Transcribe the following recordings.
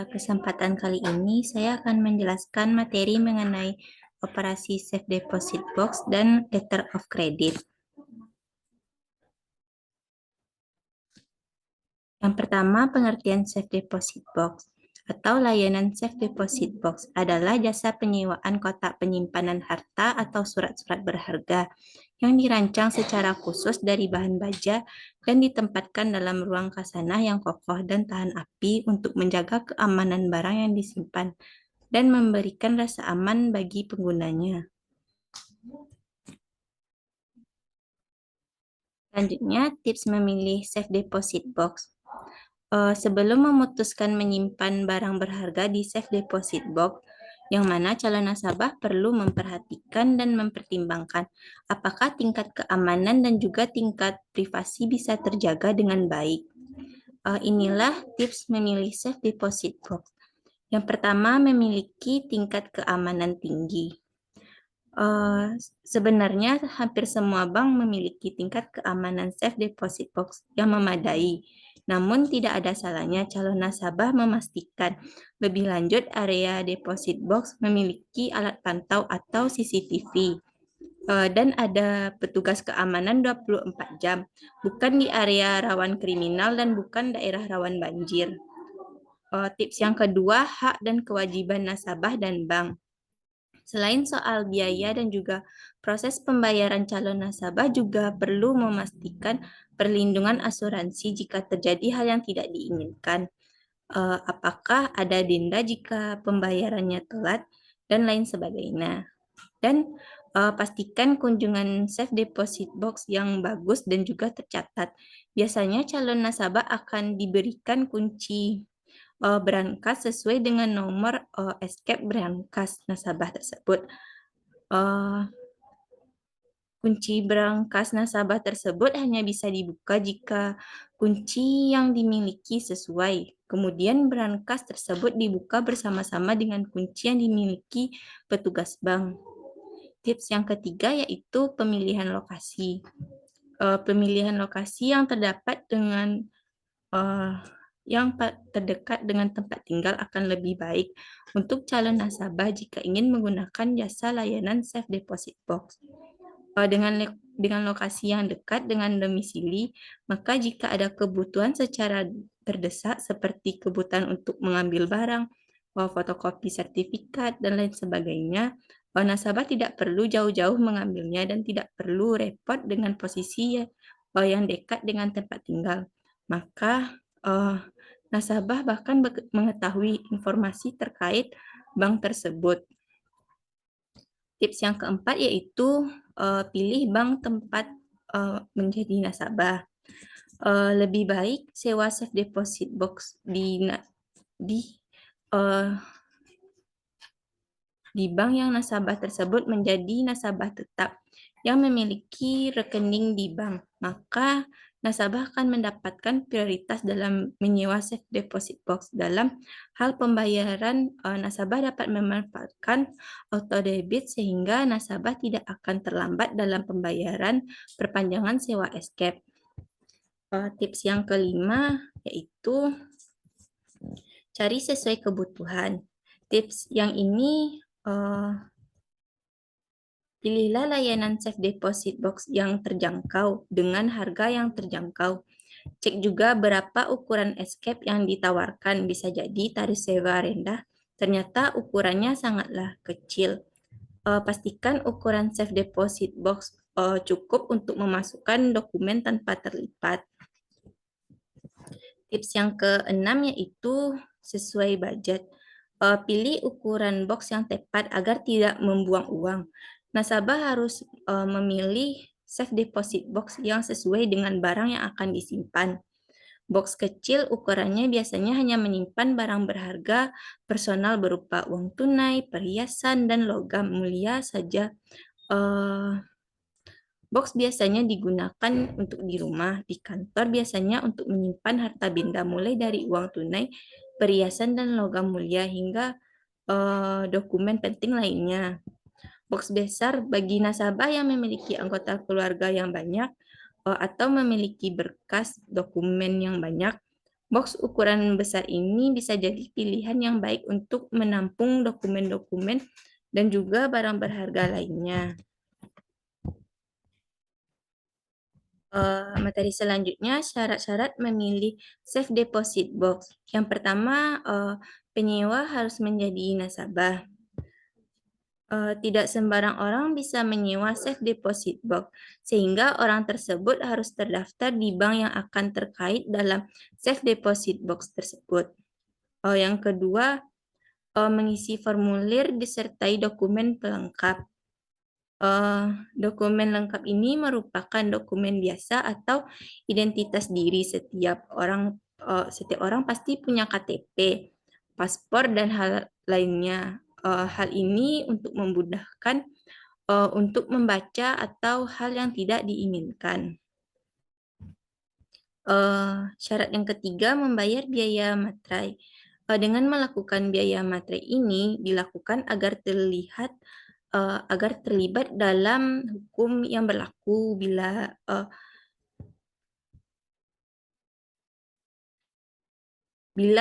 kesempatan kali ini saya akan menjelaskan materi mengenai operasi Safe Deposit Box dan Letter of Credit. Yang pertama, pengertian Safe Deposit Box atau layanan Safe Deposit Box adalah jasa penyewaan kotak penyimpanan harta atau surat-surat berharga yang dirancang secara khusus dari bahan baja dan ditempatkan dalam ruang khasanah yang kokoh dan tahan api untuk menjaga keamanan barang yang disimpan dan memberikan rasa aman bagi penggunanya. Selanjutnya, tips memilih Safe Deposit Box. Sebelum memutuskan menyimpan barang berharga di Safe Deposit Box, yang mana calon nasabah perlu memperhatikan dan mempertimbangkan apakah tingkat keamanan dan juga tingkat privasi bisa terjaga dengan baik. Inilah tips memilih Safe Deposit Box. Yang pertama, memiliki tingkat keamanan tinggi. Sebenarnya hampir semua bank memiliki tingkat keamanan Safe Deposit Box yang memadai. Namun tidak ada salahnya calon nasabah memastikan lebih lanjut area deposit box memiliki alat pantau atau CCTV dan ada petugas keamanan 24 jam, bukan di area rawan kriminal dan bukan daerah rawan banjir. Tips yang kedua, hak dan kewajiban nasabah dan bank. Selain soal biaya dan juga proses pembayaran calon nasabah juga perlu memastikan perlindungan asuransi jika terjadi hal yang tidak diinginkan. Apakah ada denda jika pembayarannya telat dan lain sebagainya. Dan pastikan kunjungan Safe Deposit Box yang bagus dan juga tercatat. Biasanya calon nasabah akan diberikan kunci berangkas sesuai dengan nomor escape berangkas nasabah tersebut. Kunci berangkas nasabah tersebut hanya bisa dibuka jika kunci yang dimiliki sesuai. Kemudian berangkas tersebut dibuka bersama-sama dengan kunci yang dimiliki petugas bank. Tips yang ketiga yaitu pemilihan lokasi. Pemilihan lokasi yang terdapat dengan yang terdekat dengan tempat tinggal akan lebih baik untuk calon nasabah jika ingin menggunakan jasa layanan Safe Deposit Box. Dengan lokasi yang dekat dengan domisili, maka jika ada kebutuhan secara terdesak seperti kebutuhan untuk mengambil barang, fotokopi sertifikat, dan lain sebagainya, nasabah tidak perlu jauh-jauh mengambilnya dan tidak perlu repot dengan posisi yang dekat dengan tempat tinggal. Maka nasabah bahkan mengetahui informasi terkait bank tersebut. Tips yang keempat yaitu pilih bank tempat menjadi nasabah. Lebih baik sewa Safe Deposit Box di bank yang nasabah tersebut menjadi nasabah tetap yang memiliki rekening di bank. Maka nasabah akan mendapatkan prioritas dalam menyewa Safe Deposit Box. Dalam hal pembayaran, nasabah dapat memanfaatkan auto debit sehingga nasabah tidak akan terlambat dalam pembayaran perpanjangan sewa escape. Tips yang kelima yaitu cari sesuai kebutuhan. Tips yang ini pilihlah layanan Safe Deposit Box yang terjangkau dengan harga yang terjangkau. Cek juga berapa ukuran escape yang ditawarkan. Bisa jadi tarif sewa rendah, ternyata ukurannya sangatlah kecil. Pastikan ukuran Safe Deposit Box cukup untuk memasukkan dokumen tanpa terlipat. Tips yang keenam yaitu sesuai budget. Pilih ukuran box yang tepat agar tidak membuang uang. Nasabah harus memilih Safe Deposit Box yang sesuai dengan barang yang akan disimpan. Box kecil ukurannya biasanya hanya menyimpan barang berharga personal berupa uang tunai, perhiasan, dan logam mulia saja. Box biasanya digunakan untuk di rumah, di kantor biasanya untuk menyimpan harta benda mulai dari uang tunai, perhiasan, dan logam mulia hingga dokumen penting lainnya. Box besar bagi nasabah yang memiliki anggota keluarga yang banyak atau memiliki berkas dokumen yang banyak. Box ukuran besar ini bisa jadi pilihan yang baik untuk menampung dokumen-dokumen dan juga barang berharga lainnya. Materi selanjutnya, syarat-syarat memilih safe deposit box. Yang pertama, penyewa harus menjadi nasabah. Tidak sembarang orang bisa menyewa safe deposit box, sehingga orang tersebut harus terdaftar di bank yang akan terkait dalam safe deposit box tersebut. Yang kedua, mengisi formulir disertai dokumen pelengkap. Dokumen lengkap ini merupakan dokumen biasa atau identitas diri setiap orang. Setiap orang pasti punya KTP, paspor dan hal lainnya. Hal ini untuk memudahkan untuk membaca atau hal yang tidak diinginkan. Syarat yang ketiga, membayar biaya materai. Dengan melakukan biaya materai ini dilakukan agar terlibat dalam hukum yang berlaku bila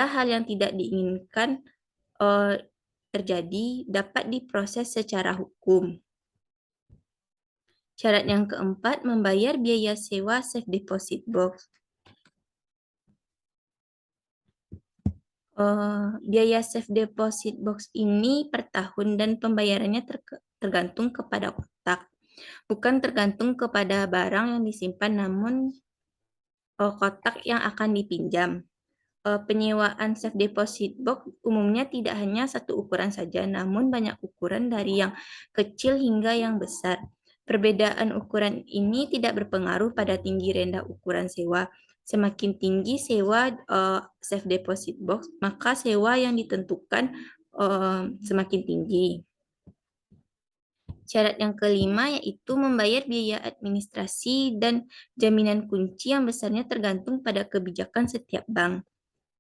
hal yang tidak diinginkan terjadi dapat diproses secara hukum. Syarat yang keempat, membayar biaya sewa safe deposit box. Biaya safe deposit box ini per tahun dan pembayarannya tergantung kepada kotak. Bukan tergantung kepada barang yang disimpan, namun kotak yang akan dipinjam. Penyewaan safe deposit box umumnya tidak hanya satu ukuran saja, namun banyak ukuran dari yang kecil hingga yang besar. Perbedaan ukuran ini tidak berpengaruh pada tinggi rendah ukuran sewa. Semakin tinggi sewa safe deposit box, maka sewa yang ditentukan semakin tinggi. Syarat yang kelima yaitu membayar biaya administrasi dan jaminan kunci yang besarnya tergantung pada kebijakan setiap bank.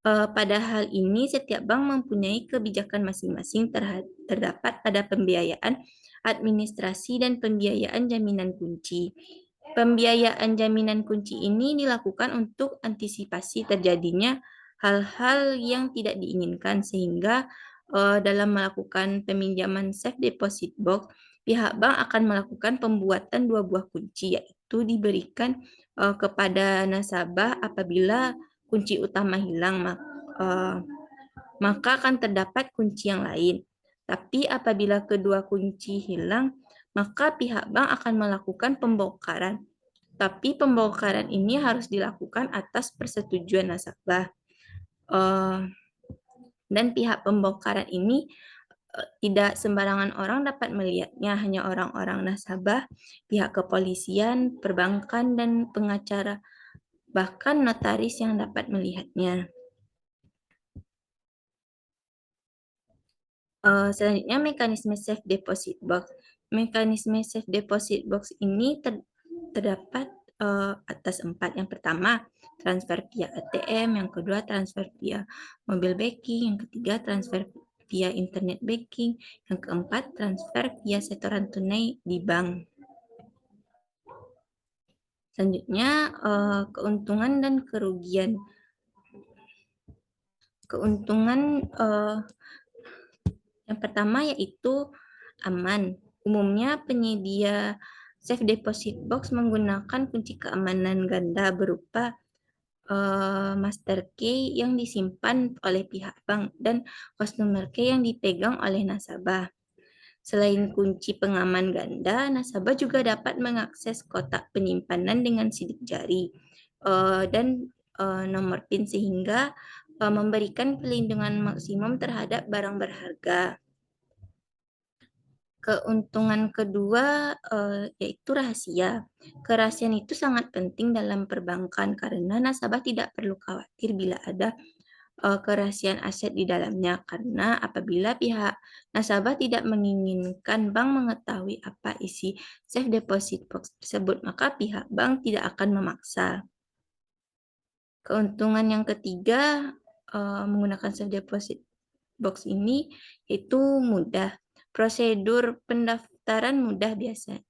Pada hal ini, setiap bank mempunyai kebijakan masing-masing terdapat pada pembiayaan administrasi dan pembiayaan jaminan kunci. Pembiayaan jaminan kunci ini dilakukan untuk antisipasi terjadinya hal-hal yang tidak diinginkan, sehingga dalam melakukan peminjaman safe deposit box, pihak bank akan melakukan pembuatan dua buah kunci, yaitu diberikan kepada nasabah apabila kunci utama hilang, maka akan terdapat kunci yang lain. Tapi apabila kedua kunci hilang, maka pihak bank akan melakukan pembongkaran. Tapi pembongkaran ini harus dilakukan atas persetujuan nasabah. Dan pihak pembongkaran ini tidak sembarangan orang dapat melihatnya, hanya orang-orang nasabah, pihak kepolisian, perbankan, dan pengacara, bahkan notaris yang dapat melihatnya. Selanjutnya, mekanisme safe deposit box. Mekanisme safe deposit box ini terdapat atas 4. Yang pertama, transfer via ATM. Yang kedua, transfer via mobile banking. Yang ketiga, transfer via internet banking. Yang keempat, transfer via setoran tunai di bank. Selanjutnya, keuntungan dan kerugian. Keuntungan yang pertama yaitu aman. Umumnya penyedia safe deposit box menggunakan kunci keamanan ganda berupa master key yang disimpan oleh pihak bank dan customer key yang dipegang oleh nasabah. Selain kunci pengaman ganda, nasabah juga dapat mengakses kotak penyimpanan dengan sidik jari dan nomor PIN, sehingga memberikan perlindungan maksimum terhadap barang berharga. Keuntungan kedua yaitu rahasia. Kerahasiaan itu sangat penting dalam perbankan karena nasabah tidak perlu khawatir bila ada kerahasiaan aset di dalamnya, karena apabila pihak nasabah tidak menginginkan bank mengetahui apa isi safe deposit box tersebut, maka pihak bank tidak akan memaksa. Keuntungan yang ketiga menggunakan safe deposit box ini yaitu mudah. Prosedur pendaftaran mudah biasa.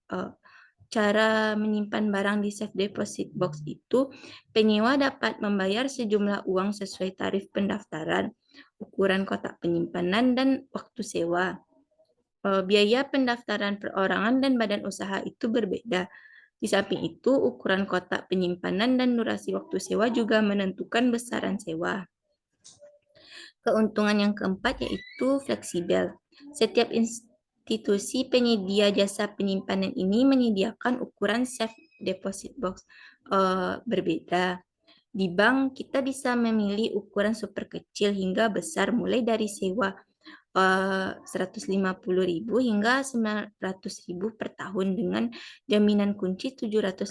cara menyimpan barang di safe deposit box itu, penyewa dapat membayar sejumlah uang sesuai tarif pendaftaran, ukuran kotak penyimpanan, dan waktu sewa. Biaya pendaftaran perorangan dan badan usaha itu berbeda. Di samping itu, ukuran kotak penyimpanan dan durasi waktu sewa juga menentukan besaran sewa. Keuntungan yang keempat yaitu fleksibel. Setiap institusi penyedia jasa penyimpanan ini menyediakan ukuran safe deposit box berbeda. Di bank, kita bisa memilih ukuran super kecil hingga besar mulai dari sewa 150.000 hingga 900.000 per tahun dengan jaminan kunci 750.000.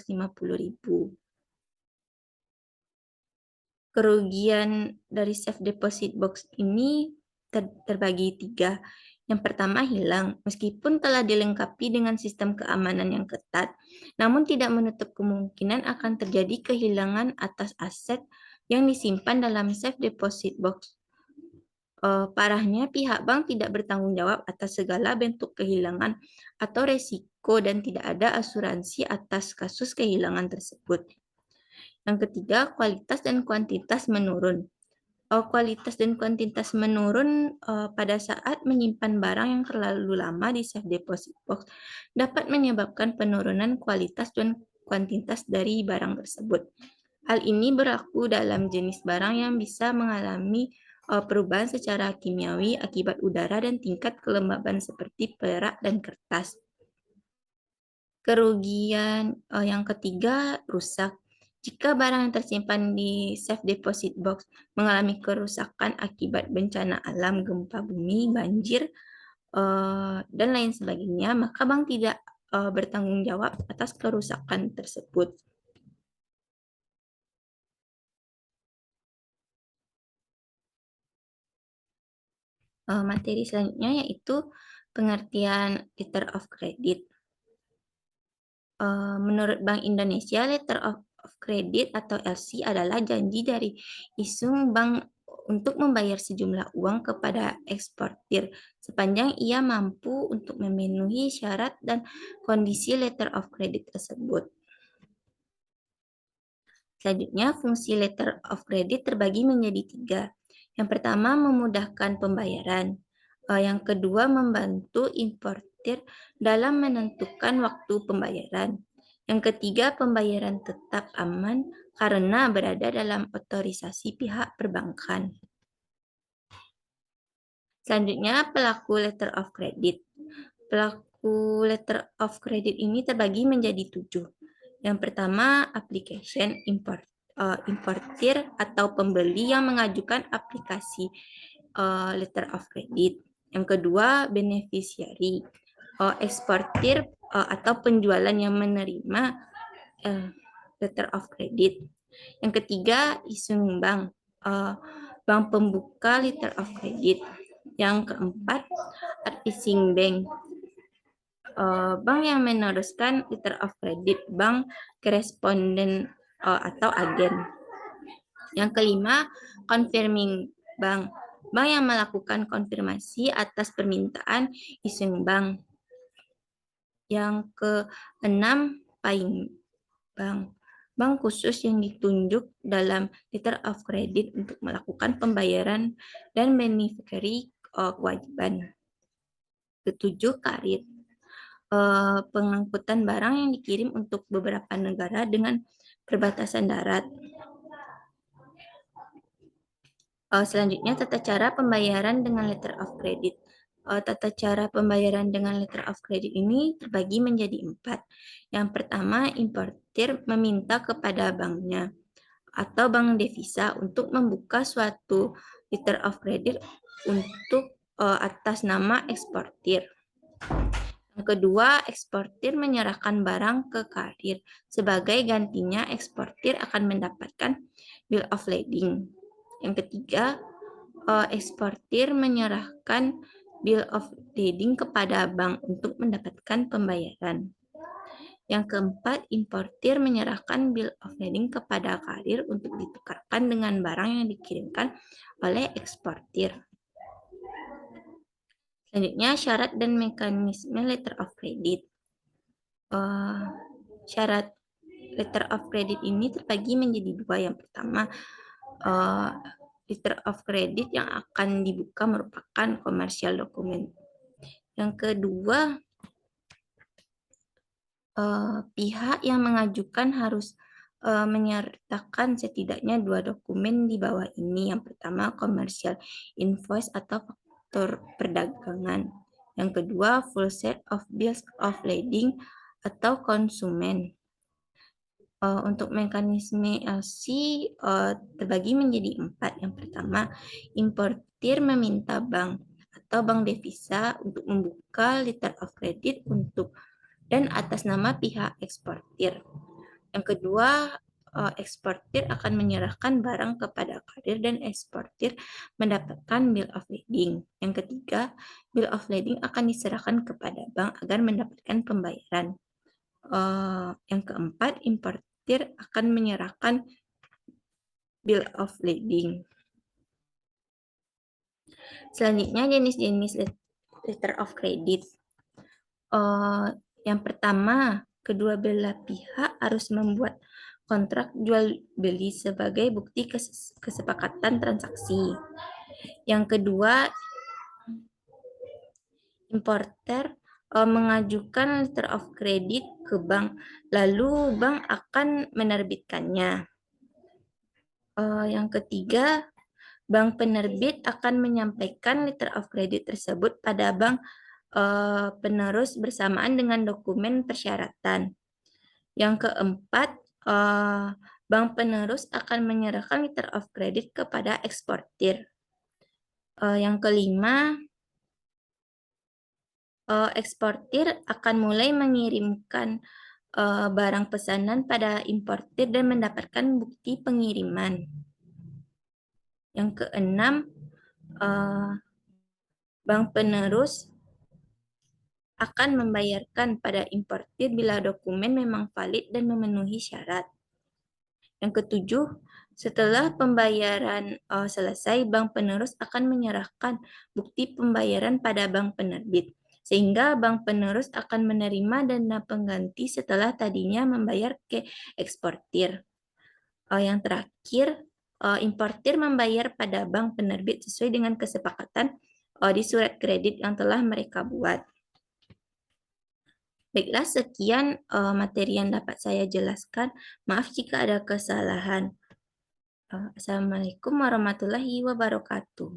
Kerugian dari safe deposit box ini terbagi tiga. Yang pertama hilang, meskipun telah dilengkapi dengan sistem keamanan yang ketat, namun tidak menutup kemungkinan akan terjadi kehilangan atas aset yang disimpan dalam safe deposit box. Parahnya, pihak bank tidak bertanggung jawab atas segala bentuk kehilangan atau resiko dan tidak ada asuransi atas kasus kehilangan tersebut. Yang ketiga, kualitas dan kuantitas menurun. Kualitas dan kuantitas menurun pada saat menyimpan barang yang terlalu lama di safe deposit box dapat menyebabkan penurunan kualitas dan kuantitas dari barang tersebut. Hal ini berlaku dalam jenis barang yang bisa mengalami perubahan secara kimiawi akibat udara dan tingkat kelembaban seperti perak dan kertas. Kerugian yang ketiga, rusak. Jika barang yang tersimpan di safe deposit box mengalami kerusakan akibat bencana alam, gempa bumi, banjir, dan lain sebagainya, maka bank tidak bertanggung jawab atas kerusakan tersebut. Materi selanjutnya yaitu pengertian letter of credit. Menurut Bank Indonesia, letter of credit atau LC adalah janji dari isung bank untuk membayar sejumlah uang kepada eksportir sepanjang ia mampu untuk memenuhi syarat dan kondisi letter of credit tersebut. Selanjutnya, fungsi letter of credit terbagi menjadi tiga. Yang pertama, memudahkan pembayaran. Yang kedua, membantu importir dalam menentukan waktu pembayaran. Yang ketiga, pembayaran tetap aman karena berada dalam otorisasi pihak perbankan. Selanjutnya, pelaku letter of credit. Pelaku letter of credit ini terbagi menjadi 7. Yang pertama, application importir atau pembeli yang mengajukan aplikasi letter of credit. Yang kedua, beneficiary, eksportir atau penjualan yang menerima letter of credit. Yang ketiga, issuing bank, bank pembuka letter of credit. Yang keempat, advising bank, bank yang meneruskan letter of credit, bank koresponden atau agen. Yang kelima, confirming bank, bank yang melakukan konfirmasi atas permintaan issuing bank. Yang keenam, paying bank, bank khusus yang ditunjuk dalam letter of credit untuk melakukan pembayaran dan beneficiary kewajiban. Ketujuh, karir, pengangkutan barang yang dikirim untuk beberapa negara dengan perbatasan darat. Selanjutnya, tata cara pembayaran dengan letter of credit. Tata cara pembayaran dengan letter of credit ini terbagi menjadi 4. Yang pertama, importir meminta kepada banknya atau bank devisa untuk membuka suatu letter of credit untuk atas nama eksportir. Yang kedua, eksportir menyerahkan barang ke karir. Sebagai gantinya, eksportir akan mendapatkan bill of lading. Yang ketiga, eksportir menyerahkan bill of lading kepada bank untuk mendapatkan pembayaran. Yang keempat, importir menyerahkan bill of lading kepada karir untuk ditukarkan dengan barang yang dikirimkan oleh eksportir. Selanjutnya, syarat dan mekanisme letter of credit. Syarat letter of credit ini terbagi menjadi dua. Yang pertama, letter of credit yang akan dibuka merupakan commercial document. Yang kedua, pihak yang mengajukan harus menyertakan setidaknya dua dokumen di bawah ini. Yang pertama, commercial invoice atau faktur perdagangan. Yang kedua, full set of bills of lading atau konsumen. Untuk mekanisme LC terbagi menjadi 4. Yang pertama, importir meminta bank atau bank devisa untuk membuka letter of credit untuk dan atas nama pihak eksportir. Yang kedua, eksportir akan menyerahkan barang kepada kurir dan eksportir mendapatkan bill of lading. Yang ketiga, bill of lading akan diserahkan kepada bank agar mendapatkan pembayaran. Yang keempat, importir akan menyerahkan bill of lading. Selanjutnya, jenis-jenis letter of credit. Yang pertama, kedua belah pihak harus membuat kontrak jual beli sebagai bukti kesepakatan transaksi. Yang kedua, importer mengajukan letter of credit ke bank, lalu bank akan menerbitkannya. Yang ketiga, bank penerbit akan menyampaikan letter of credit tersebut pada bank penerus bersamaan dengan dokumen persyaratan. Yang keempat, bank penerus akan menyerahkan letter of credit kepada eksportir. Yang kelima, eksportir akan mulai mengirimkan barang pesanan pada importir dan mendapatkan bukti pengiriman. Yang keenam, bank penerus akan membayarkan pada importir bila dokumen memang valid dan memenuhi syarat. Yang ketujuh, setelah pembayaran selesai, bank penerus akan menyerahkan bukti pembayaran pada bank penerbit, sehingga bank penerus akan menerima dana pengganti setelah tadinya membayar ke eksportir. Yang terakhir, importir membayar pada bank penerbit sesuai dengan kesepakatan di surat kredit yang telah mereka buat. Baiklah, sekian materi yang dapat saya jelaskan. Maaf jika ada kesalahan. Assalamualaikum warahmatullahi wabarakatuh.